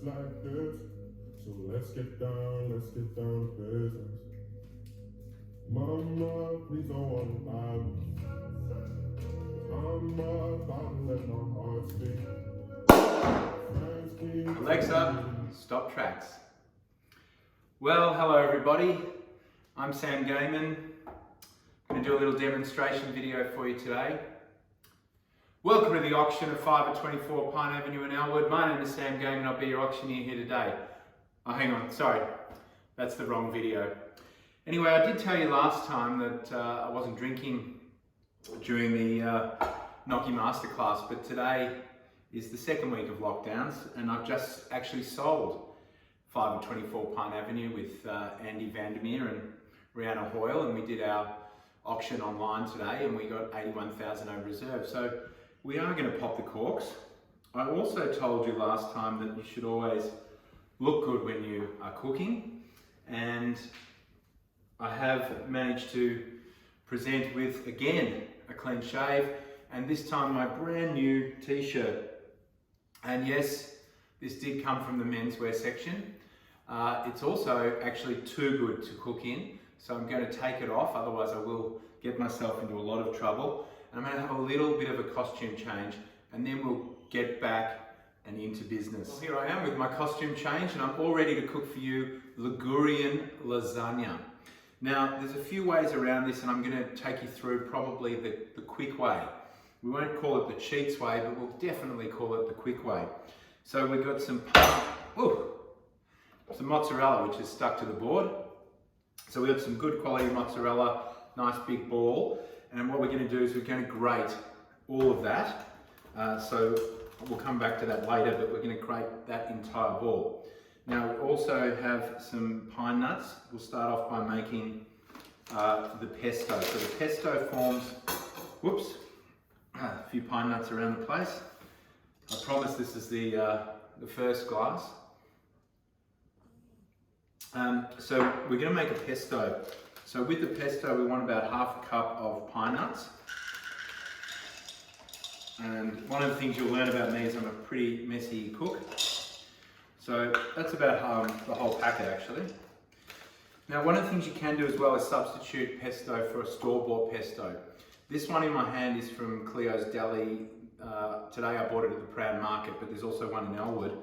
just like this. So let's get down to business. Mama, please don't worry about me. I'm about to let my heart speak. Alexa, stop tracks. Well, hello everybody. I'm Sam Gamon. I'm going to do a little demonstration video for you today. Welcome to the auction of 5 at 24 Pine Avenue in Elwood. My name is Sam Gamon. I'll be your auctioneer here today. Oh, hang on, sorry. That's the wrong video. Anyway, I did tell you last time that I wasn't drinking during the Nocky Masterclass, but today is the second week of lockdowns and I've just actually sold 5 at 24 Pine Avenue with Andy Vandermeer and Rihanna Hoyle, and we did our auction online today and we got 81,000 over reserve. So we are going to pop the corks. I also told you last time that you should always look good when you are cooking, and I have managed to present with, again, a clean shave, and this time my brand new t-shirt. And yes, this did come from the menswear section. It's also actually too good to cook in, so I'm going to take it off, otherwise I will get myself into a lot of trouble. And I'm going to have a little bit of a costume change, and then we'll get back and into business. Well, here I am with my costume change, and I'm all ready to cook for you Ligurian lasagna. Now, there's a few ways around this, and I'm going to take you through probably the quick way. We won't call it the cheats way, but we'll definitely call it the quick way. So we've got some mozzarella, which is stuck to the board. So we've got some good quality mozzarella, nice big ball. And what we're going to do is we're going to grate all of that. So we'll come back to that later, but we're going to grate that entire ball. Now we also have some pine nuts. We'll start off by making the pesto. So the pesto forms, a few pine nuts around the place. I promise this is the first glass. So we're going to make a pesto. So with the pesto, we want about half a cup of pine nuts. And one of the things you'll learn about me is I'm a pretty messy cook. So that's about the whole packet actually. Now one of the things you can do as well is substitute pesto for a store-bought pesto. This one in my hand is from Cleo's Deli. Today I bought it at the Proud Market, but there's also one in Elwood.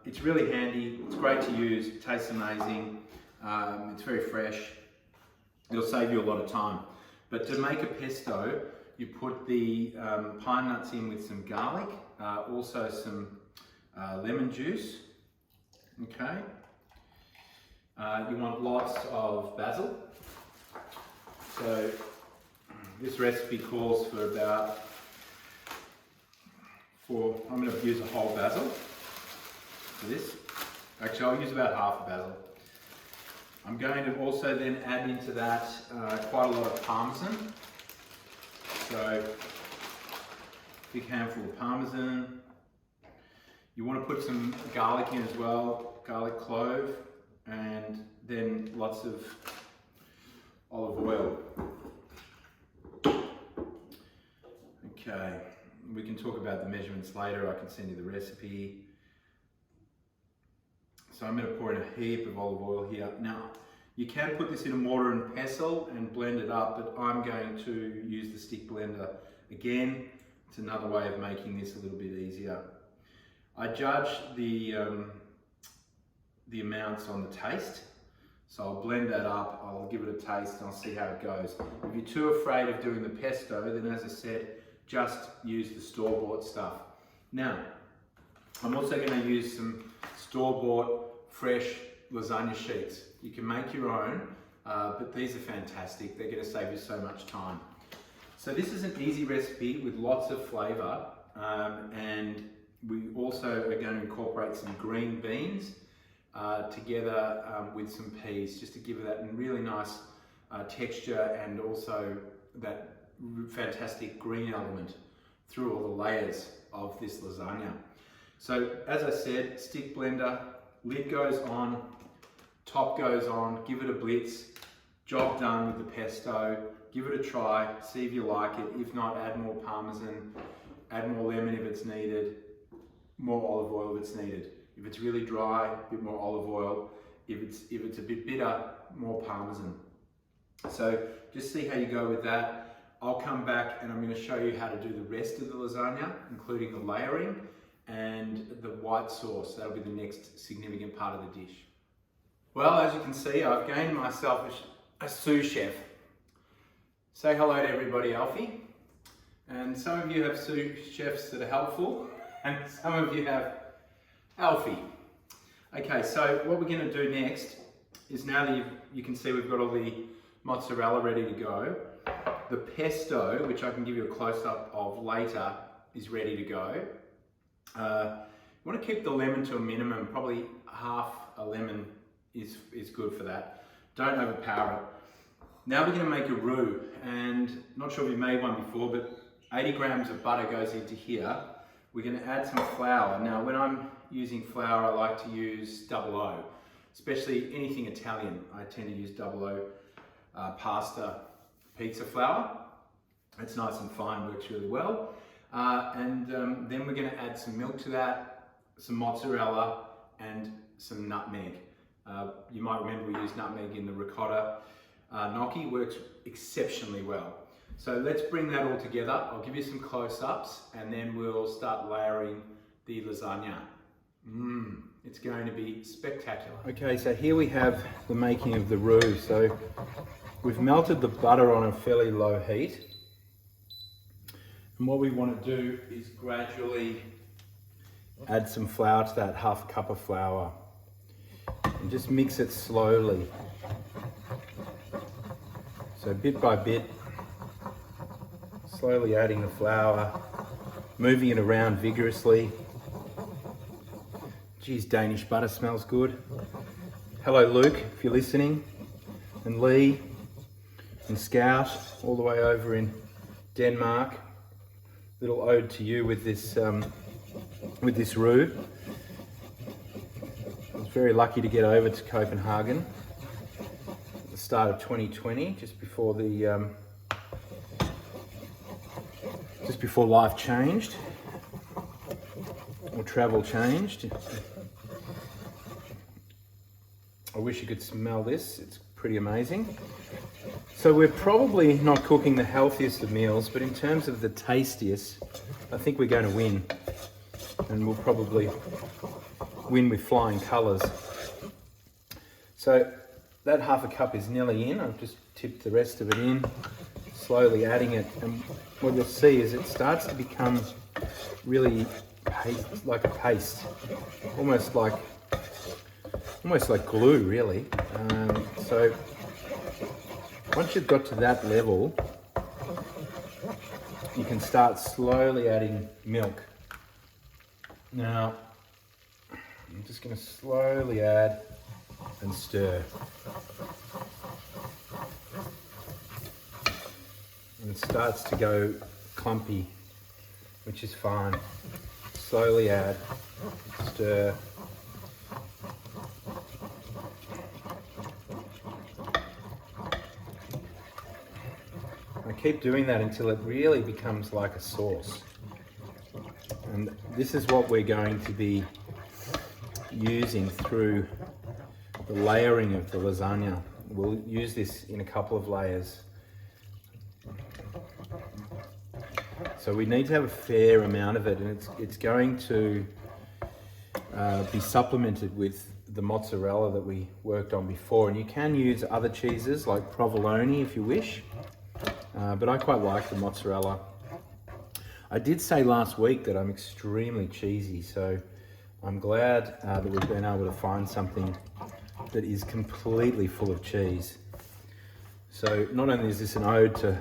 It's really handy, it's great to use, it tastes amazing, it's very fresh. It'll save you a lot of time. But to make a pesto, you put the pine nuts in with some garlic, also some lemon juice, okay. You want lots of basil. So this recipe calls for I'm going to use a whole basil for this. Actually, I'll use about half a basil. I'm going to also then add into that quite a lot of parmesan. So, big handful of parmesan. You want to put some garlic in as well, garlic clove, and then lots of olive oil. Okay, we can talk about the measurements later. I can send you the recipe. So I'm going to pour in a heap of olive oil here. Now, you can put this in a mortar and pestle and blend it up, but I'm going to use the stick blender. Again, it's another way of making this a little bit easier. I judge the amounts on the taste. So I'll blend that up, I'll give it a taste and I'll see how it goes. If you're too afraid of doing the pesto, then as I said, just use the store-bought stuff. Now, I'm also going to use some store-bought fresh lasagna sheets. You can make your own, but these are fantastic. They're going to save you so much time. So this is an easy recipe with lots of flavour, and we also are going to incorporate some green beans together with some peas, just to give it that really nice texture and also that fantastic green element through all the layers of this lasagna. So as I said, stick blender, lid goes on, top goes on, give it a blitz, job done with the pesto, give it a try, see if you like it. If not, add more parmesan, add more lemon if it's needed, more olive oil if it's needed. If it's really dry, a bit more olive oil. If it's a bit bitter, more Parmesan. So just see how you go with that. I'll come back and I'm going to show you how to do the rest of the lasagna, including the layering and the white sauce. That'll be the next significant part of the dish. Well, as you can see, I've gained myself a sous chef. Say hello to everybody, Alfie. And some of you have sous chefs that are helpful, and some of you have Alfie. Okay, so what we're going to do next is, now that you can see we've got all the mozzarella ready to go, the pesto, which I can give you a close-up of later, is ready to go. You want to keep the lemon to a minimum, probably half a lemon is good for that. Don't overpower it. Now we're going to make a roux, and not sure if you made one before, but 80 grams of butter goes into here. We're going to add some flour. Now when I'm using flour, I like to use 00, especially anything Italian. I tend to use 00 pasta pizza flour. It's nice and fine, works really well. Then we're going to add some milk to that, some mozzarella, and some nutmeg. You might remember we used nutmeg in the ricotta gnocchi, works exceptionally well. So let's bring that all together. I'll give you some close-ups and then we'll start layering the lasagna. It's going to be spectacular. Okay, so here we have the making of the roux. So we've melted the butter on a fairly low heat. And what we want to do is gradually add some flour to that, half a cup of flour. And just mix it slowly. So bit by bit, slowly adding the flour, moving it around vigorously. Geez, Danish butter smells good. Hello Luke, if you're listening, and Lee, and Scout, all the way over in Denmark. Little ode to you with this roux. I was very lucky to get over to Copenhagen at the start of 2020, just before life changed, or travel changed. I wish you could smell this, it's pretty amazing. So we're probably not cooking the healthiest of meals, but in terms of the tastiest, I think we're going to win. And we'll probably win with flying colours. So that half a cup is nearly in. I've just tipped the rest of it in, slowly adding it. And what you'll see is it starts to become really like a paste, almost like glue, really. So once you've got to that level, you can start slowly adding milk. Now, I'm just going to slowly add and stir. And it starts to go clumpy, which is fine. Slowly add, stir. Keep doing that until it really becomes like a sauce. And this is what we're going to be using through the layering of the lasagna. We'll use this in a couple of layers. So we need to have a fair amount of it, and it's going to be supplemented with the mozzarella that we worked on before. And you can use other cheeses like provolone if you wish. But I quite like the mozzarella. I did say last week that I'm extremely cheesy, so I'm glad that we've been able to find something that is completely full of cheese. So not only is this an ode to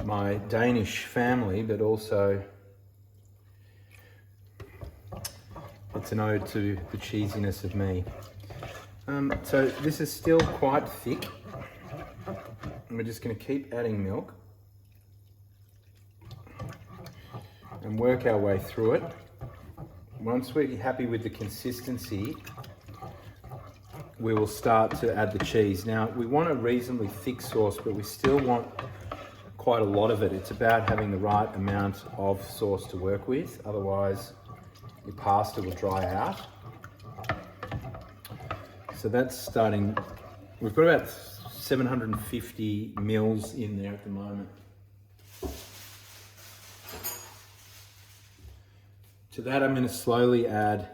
my Danish family, but also it's an ode to the cheesiness of me. So this is still quite thick. And we're just going to keep adding milk and work our way through it. Once we're happy with the consistency, we will start to add the cheese. Now, we want a reasonably thick sauce, but we still want quite a lot of it. It's about having the right amount of sauce to work with. Otherwise, your pasta will dry out. So that's starting, we've got about 750 mils in there at the moment. To that I'm going to slowly add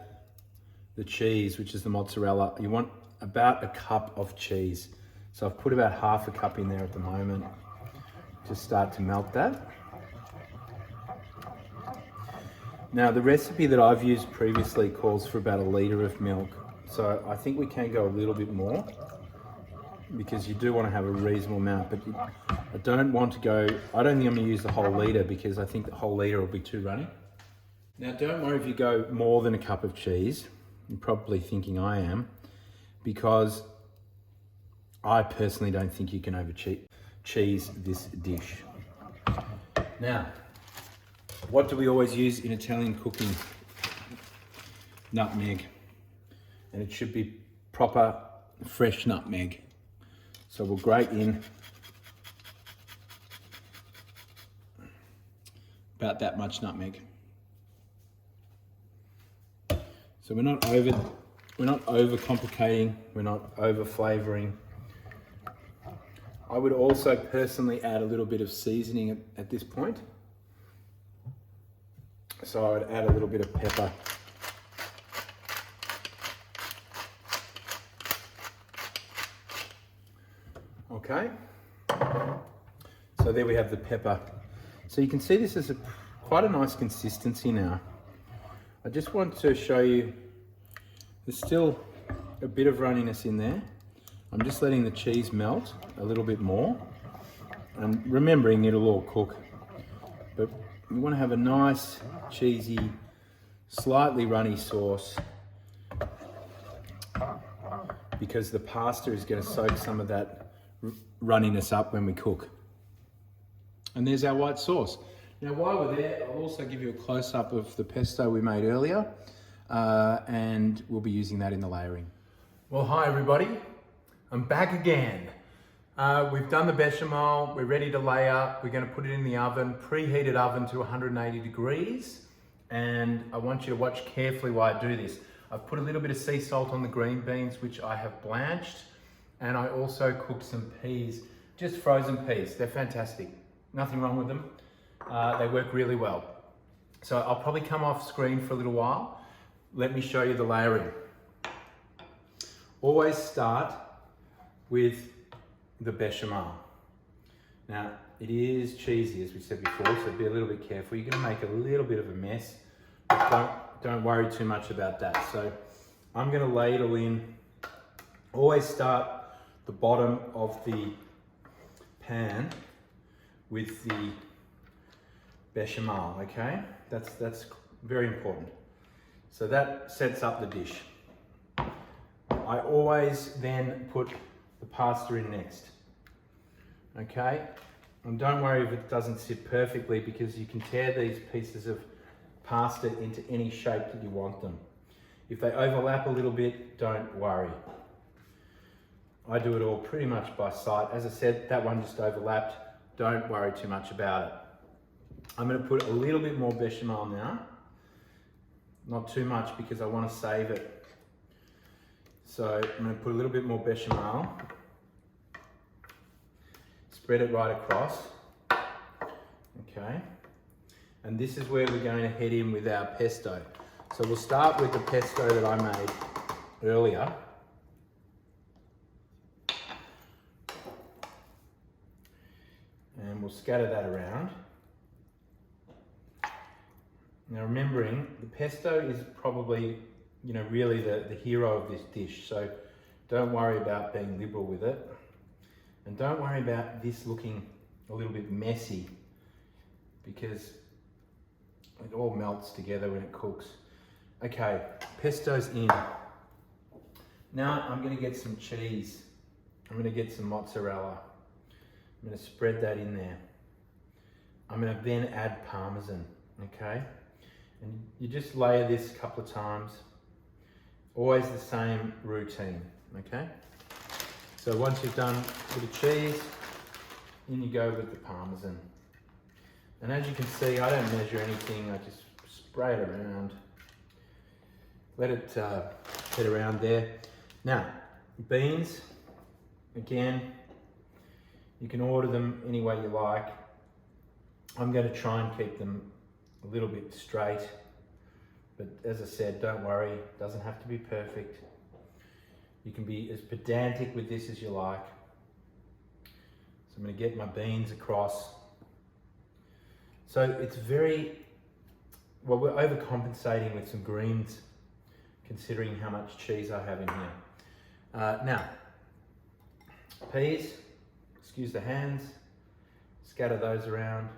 the cheese, which is the mozzarella. You want about a cup of cheese. So I've put about half a cup in there at the moment. Just start to melt that. Now the recipe that I've used previously calls for about 1 litre of milk. So I think we can go a little bit more because you do want to have a reasonable amount, but I don't want to go, I don't think I'm going to use the whole litre because I think the whole litre will be too runny. Now don't worry if you go more than a cup of cheese. You're probably thinking I am, because I personally don't think you can over cheese this dish. Now, what do we always use in Italian cooking? Nutmeg. And it should be proper fresh nutmeg. So we'll grate in about that much nutmeg. So we're not over complicating, we're not over flavoring. I would also personally add a little bit of seasoning at this point. So I would add a little bit of pepper. Okay. So there we have the pepper. So you can see this is quite a nice consistency now. I just want to show you, there's still a bit of runniness in there. I'm just letting the cheese melt a little bit more and remembering it'll all cook. But we want to have a nice, cheesy, slightly runny sauce because the pasta is going to soak some of that runniness up when we cook. And there's our white sauce. Now while we're there, I'll also give you a close-up of the pesto we made earlier, and we'll be using that in the layering. Well, hi everybody. I'm back again. We've done the bechamel, we're ready to layer. We're going to put it in the oven, preheated oven to 180 degrees. And I want you to watch carefully while I do this. I've put a little bit of sea salt on the green beans, which I have blanched. And I also cooked some peas, just frozen peas. They're fantastic. Nothing wrong with them. They work really well. So I'll probably come off screen for a little while. Let me show you the layering. Always start with the bechamel. Now, it is cheesy, as we said before, so be a little bit careful. You're gonna make a little bit of a mess, but don't worry too much about that. So I'm gonna ladle in, always start the bottom of the pan with the bechamel, okay? That's very important. So that sets up the dish. I always then put the pasta in next, okay? And don't worry if it doesn't sit perfectly because you can tear these pieces of pasta into any shape that you want them. If they overlap a little bit, don't worry. I do it all pretty much by sight. As I said, that one just overlapped. Don't worry too much about it. I'm going to put a little bit more bechamel now. Not too much because I want to save it. So I'm going to put a little bit more bechamel. Spread it right across. Okay. And this is where we're going to head in with our pesto. So we'll start with the pesto that I made earlier. And we'll scatter that around. Now remembering, the pesto is probably, really the hero of this dish. So don't worry about being liberal with it. And don't worry about this looking a little bit messy because it all melts together when it cooks. Okay, pesto's in. Now I'm going to get some cheese. I'm going to get some mozzarella. I'm going to spread that in there. I'm going to then add parmesan, okay? And you just layer this a couple of times. Always the same routine, okay? So once you've done with the cheese, in you go with the parmesan. And as you can see, I don't measure anything, I just spray it around. let it get around there. Now, beans, again, you can order them any way you like. I'm going to try and keep them a little bit straight, but as I said, don't worry, it doesn't have to be perfect. You can be as pedantic with this as you like. So I'm going to get my beans across. So it's well, we're overcompensating with some greens considering how much cheese I have in here. Now, peas, excuse the hands, scatter those around.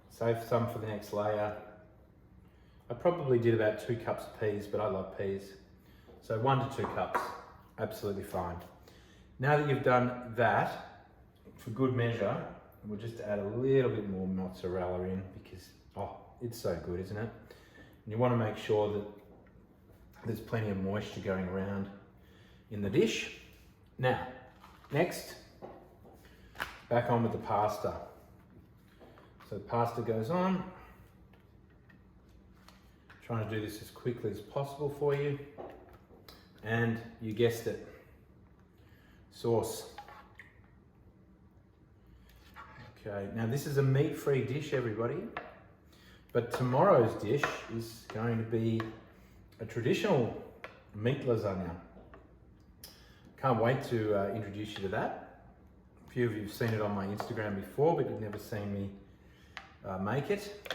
Save some for the next layer. I probably did about 2 cups of peas, but I love peas. So 1 to 2 cups, absolutely fine. Now that you've done that, for good measure, we'll just add a little bit more mozzarella in because, oh, it's so good, isn't it? And you want to make sure that there's plenty of moisture going around in the dish. Now, next, back on with the pasta. So the pasta goes on. Trying to do this as quickly as possible for you. And you guessed it, sauce. Okay, now this is a meat-free dish, everybody. But tomorrow's dish is going to be a traditional meat lasagna. Can't wait to introduce you to that. A few of you have seen it on my Instagram before, but you've never seen me make it.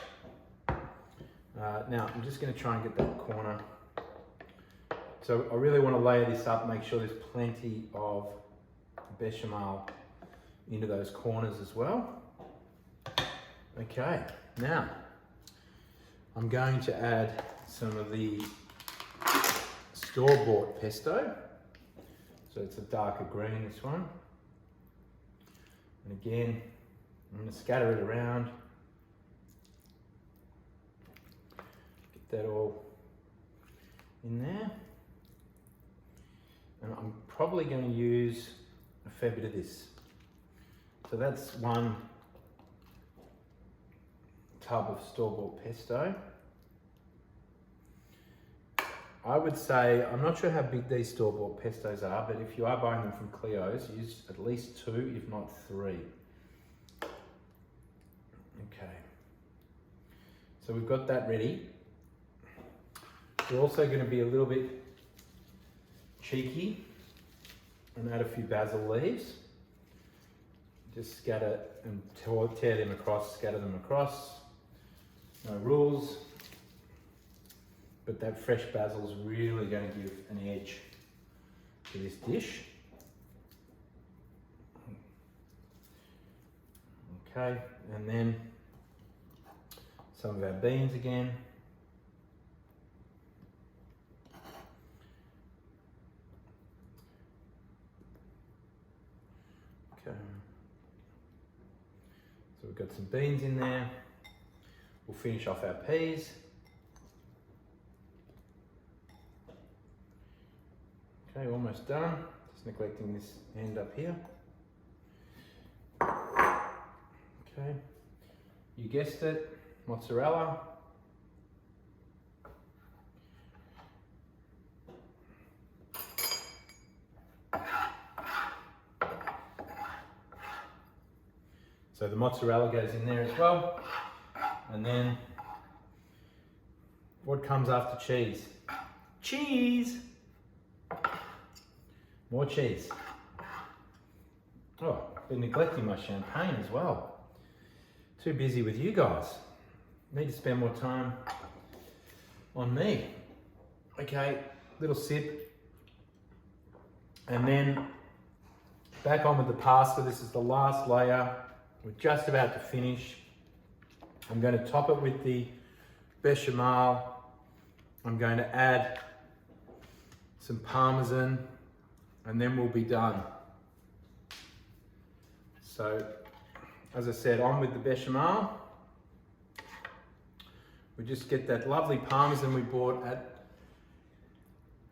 Now, I'm just going to try and get that corner. So I really want to layer this up, make sure there's plenty of bechamel into those corners as well. Okay, now I'm going to add some of the store-bought pesto. So it's a darker green, this one. And again, I'm going to scatter it around. Get that all in there. And I'm probably going to use a fair bit of this. So that's 1 tub of store-bought pesto. I would say, I'm not sure how big these store-bought pestos are, but if you are buying them from Cleo's, use at least 2, if not 3. Okay. So we've got that ready. We're also going to be a little bit cheeky and add a few basil leaves. Just scatter and tear them across, scatter them across. No rules. But that fresh basil is really going to give an edge to this dish. Okay, and then some of our beans again. Okay. So we've got some beans in there. We'll finish off our peas. Okay, almost done. Just neglecting this end up here. Okay, you guessed it, mozzarella. So the mozzarella goes in there as well. And then what comes after cheese? Cheese! More cheese. Oh, I've been neglecting my champagne as well. Too busy with you guys. Need to spend more time on me. Okay, little sip. And then back on with the pasta. This is the last layer. We're just about to finish. I'm going to top it with the bechamel. I'm going to add some parmesan. And then we'll be done. So, as I said, on with the bechamel. We just get that lovely parmesan we bought at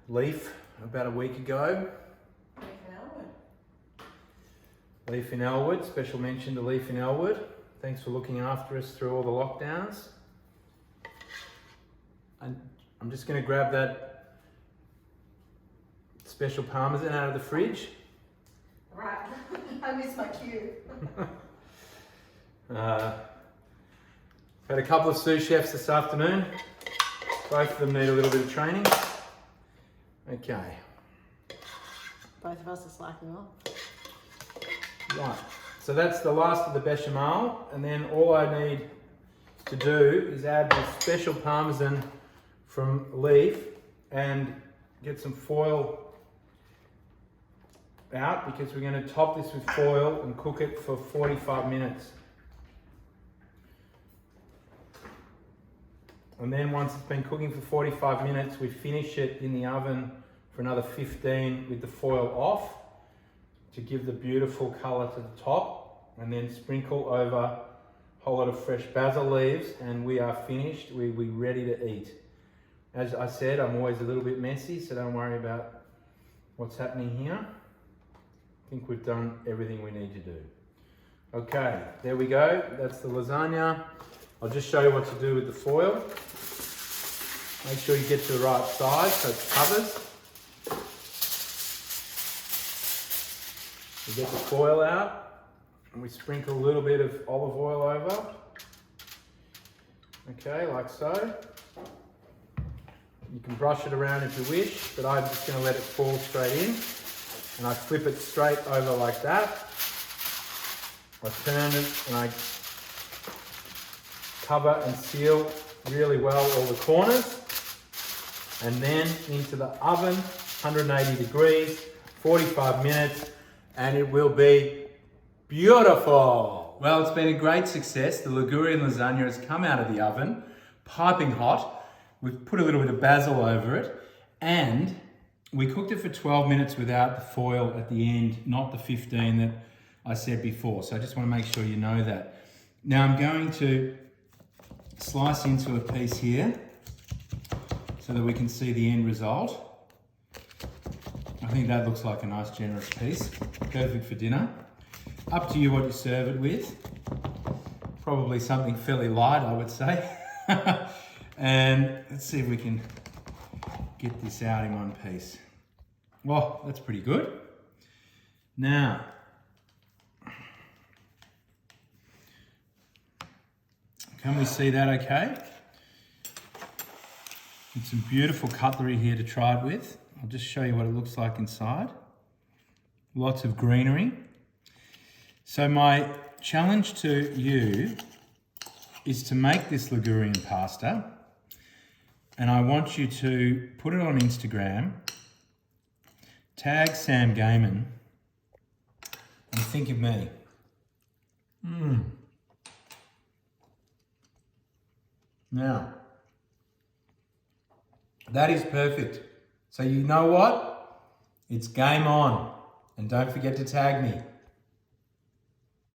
Leaf about a week ago. Leaf in Elwood, special mention to Leaf in Elwood. Thanks for looking after us through all the lockdowns. And I'm just going to grab that special parmesan out of the fridge. Right, I missed my cue. Had a couple of sous chefs this afternoon. Both of them need a little bit of training. Okay. Both of us are slacking off. Right. So that's the last of the bechamel, and then all I need to do is add this special parmesan from Leaf and get some foil out, because we're going to top this with foil and cook it for 45 minutes. And then once it's been cooking for 45 minutes, we finish it in the oven for another 15 with the foil off to give the beautiful colour to the top, and then sprinkle over a whole lot of fresh basil leaves, and we are finished. We're ready to eat. As I said, I'm always a little bit messy, so don't worry about what's happening here. I think we've done everything we need to do. Okay, there we go. That's the lasagna. I'll just show you what to do with the foil. Make sure you get to the right size so it covers. We get the foil out and we sprinkle a little bit of olive oil over. Okay, like so. You can brush it around if you wish, but I'm just going to let it fall straight in. And I flip it straight over like that. I turn it and I cover and seal really well all the corners. And then into the oven, 180 degrees, 45 minutes, and it will be beautiful. Well, it's been a great success. The Ligurian lasagna has come out of the oven, piping hot. We've put a little bit of basil over it, and we cooked it for 12 minutes without the foil at the end, not the 15 that I said before. So I just want to make sure you know that. Now I'm going to slice into a piece here so that we can see the end result. I think that looks like a nice generous piece. Perfect for dinner. Up to you what you serve it with. Probably something fairly light, I would say. And let's see if we can get this out in one piece. Well, that's pretty good. Now, can we see that okay? And some beautiful cutlery here to try it with. I'll just show you what it looks like inside. Lots of greenery. So my challenge to you is to make this Ligurian pasta, and I want you to put it on Instagram, tag Sam Gamon, and think of me. Now, that is perfect. So you know what? It's game on. And don't forget to tag me.